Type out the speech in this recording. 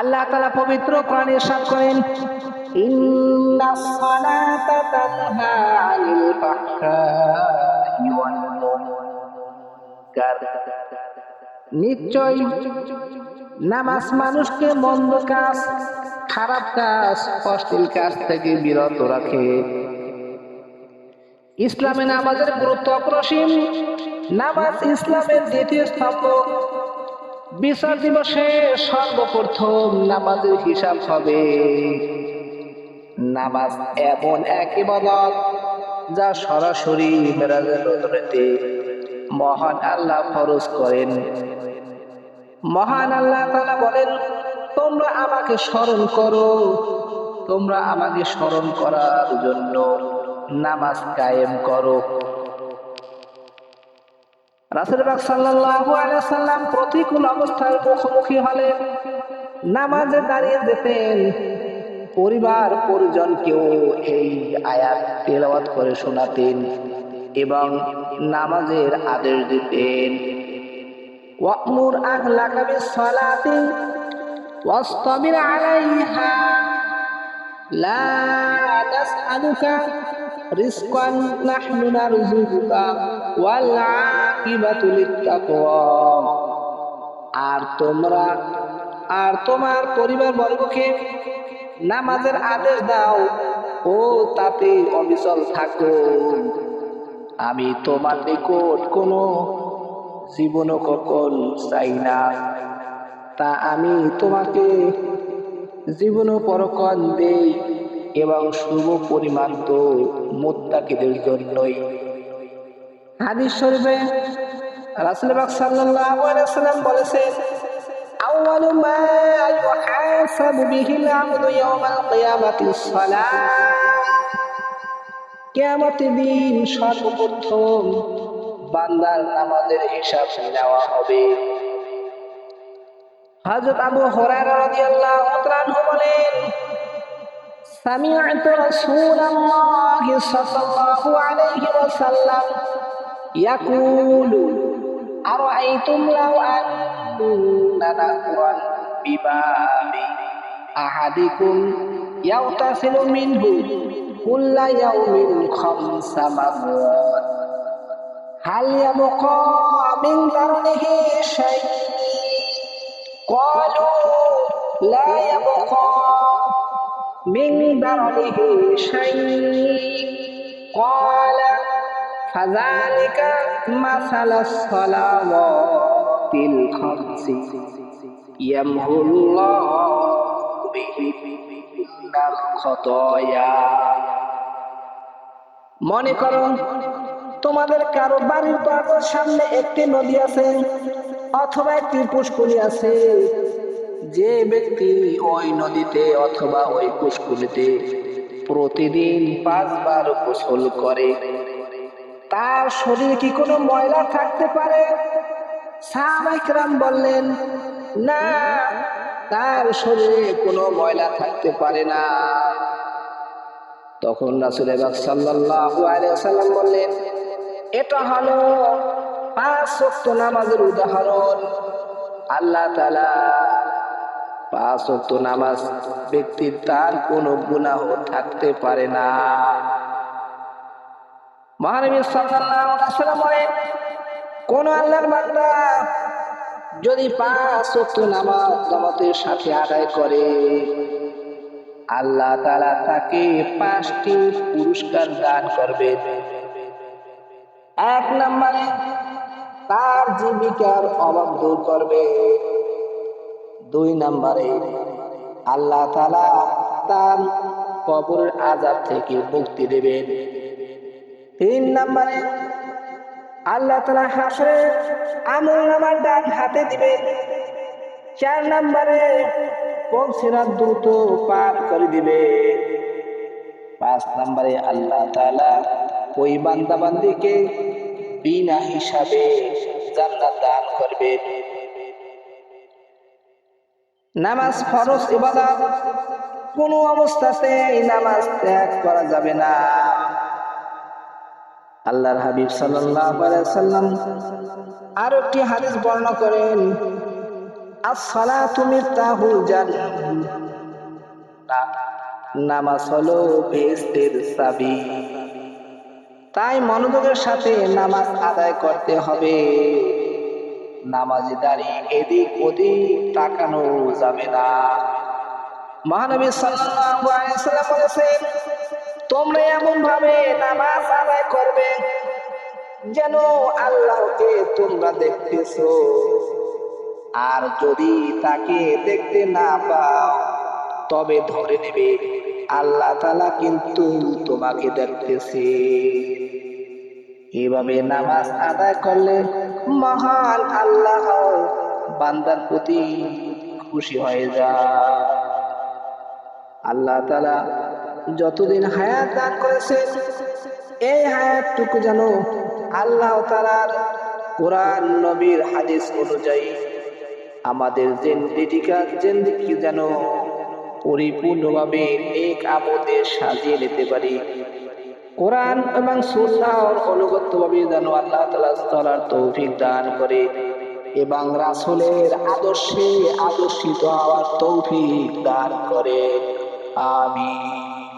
আল্লাহ তাআলা পবিত্র কোরআনে ইরশাদ করেন, ইন্নাস সালাতা তানহা আনিল ফাহশাই ওয়াল মুনকার। নিশ্চয় নামাজ মানুষকে মন্দ কাজ, খারাপ কাজ, অশ্লীল কাজ থেকে বিরত রাখে। ইসলামে নামাজের গুরুত্ব অপরিসীম। নামাজ ইসলামের দ্বিতীয় স্তম্ভ। বিচার দিবসে সর্বপ্রথম নামাজের হিসাব হবে। নামাজ এমন এক ইবাদত যা সরাসরি মেরাজের রজনীতে মহান আল্লাহ ফরজ করেন। মহান আল্লাহ তাআলা বলেন, তোমরা আমাকে স্মরণ করো, তোমরা আমাকে স্মরণ করার জন্য নামাজ কায়েম করো। রাসূল পাক সাল্লাল্লাহু আলাইহি ওয়াসাল্লাম প্রতিকূল অবস্থার মুখোমুখি হলে নামাজে দাঁড়িয়ে যেতেন। পরিবার পরিজনকেও এই আয়াত তেলাওয়াত করে শোনাতেন এবং নামাজের আদেশ দিতেন। ওয়া'মুর আহলাকা বিস-সালাতি ওয়াসতাবির আলাইহা লা নাসআলুকা রিজকান নাহনু নারযুকুকা ওয়াল আকিবাতু লিত-তাকওয়া। আর তোমার পরিবার বর্গকে নামাজের আদেশ দাও ও তাতে অবিচল থাকো। আমি তোমার নিকট কোনো জীবনোপকরণ চাই না, তা আমি তোমাকে জীবনোপকরণ দেই এবং শুভ পরিমাণ তো মুত্তাকিদের জন্যই। হাদিস শরীফে রাসূল পাক সাল্লাল্লাহু আলাইহি ওয়াসাল্লাম বলেছেন, আউয়ালু মা ইউহাসাবু বিহিল আবদু ইয়াওমাল কিয়ামাতিস সালাহ। কিয়ামতের দিন সর্বপ্রথম বান্দার নামাজের হিসাব নেওয়া হবে। হযরত আবু হুরায়রা রাদিয়াল্লাহু তাআলা বলেন, সামি'তু রাসূলাল্লাহি সাল্লাল্লাহু আলাইহি ওয়াসাল্লাম ইয়াকুলু আরাআইতুম লাও আন্না নাহরান বিবাবি আহাদিকুম ইয়াগতাসিলু মিনহু কুল্লা ইয়াউমিন খামসা মাররাত হাল ইয়াবকা মিন দারনিহি শাই? ক্বালু লা ইয়াবকা মিন দারনিহি শাই। ক্বালা ফাযালিকা মাসালাস সালাওয়াতিল খামসি ইয়ামহুল্লাহু বিহিন্নাল খাতায়া। মনে করো তোমাদের কারো বাড়ির দরজার সামনে একটি নদী আছে অথবা একটি পুষ্করিণী আছে। যে ব্যক্তি ওই নদীতে অথবা ওই পুষ্করিণীতে প্রতিদিন 5 বার গোসল করে, তার শরীরে কি কোনো ময়লা থাকতে পারে? সাহাবায়ে কেরাম বললেন, না, তার শরীরে কোনো ময়লা থাকতে পারে না। তখন রাসূল পাক সাল্লাল্লাহু আলাইহি ওয়াসাল্লাম বললেন, এটা হলো 5 ওয়াক্ত নামাজের উদাহরণ। আল্লাহ তাআলা 5 ওয়াক্ত নামাজ ব্যক্তির তার কোনো গুনাহ থাকতে পারে না। মহানবী সাল্লাল্লাহু আলাইহি ওয়াসাল্লাম বলেন, কোন আল্লাহর বান্দা যদি 5 ওয়াক্ত নামাজ জামাতের সাথে আদায় করে, আল্লাহ তাআলা তাকে 5টি পুরস্কার দান করবেন। 1 নম্বরে তার জীবিকার অভাব দূর করবে। 2 নম্বরে আল্লাহ তাআলা তার কবরের আযাব থেকে মুক্তি দেবেন। 3 নম্বরে আল্লাহ তাআলা হাসরে আমলনামার ডান হাতে দিবেন। 4 নম্বরে পথসিরাত দ্রুত পার করে দিবে। 5 নম্বরে আল্লাহ তাআলা ওই বান্দা বান্দীকে বিনা হিসাবে জান্নাত দান করবেন। নামাজ ফরজ ইবাদত, কোনো অবস্থাতে নামাজ ত্যাগ করা যাবে না। আল্লাহর হাবিব সাল্লাল্লাহু আলাইহি ওয়াসাল্লাম আর একটি হাদিস বর্ণনা করেন, আসসালাতু মিফতাহুল জান্নাহ, নামাজ হলো বেহেশতের চাবি। তাই মনোযোগের সাথে নামাজ আদায় করতে হবে। নামাজে দাঁড়িয়ে এদিক ওদিক তাকানো যাবে না। মহানবী সাল্লাল্লাহু আলাইহি ওয়াসাল্লাম বলেছেন, তোমরা এমন ভাবে নামাজ আদায় করবে যেন আল্লাহকে তোমরা দেখতেছো, আর যদি তাকে দেখতে না পাও তবে ধরে নেবে আল্লাহ তাআলা কিন্তু তোমাকে দেখতেছে। এভাবে নামাজ আদায় করলে মহান আল্লাহ বান্দার প্রতি খুশি হয়ে যায়। আল্লাহ তাআলা যতদিন হায়াত দান করেছেন, এই হায়াতটুকু যেন আল্লাহ তাআলার কোরআন নবীর হাদিস অনুযায়ী আমাদের জিন্দেগি যেন পরিপূর্ণভাবে নেক আমলে সাজিয়ে নিতে পারি। কোরআন এবং সুন্নাহর অনুগতভাবে যেন আল্লাহ তাআলা চলার তৌফিক দান করে এবং রাসূলের আদর্শে আদর্শিত হওয়ার তৌফিক দান করে। আমিন।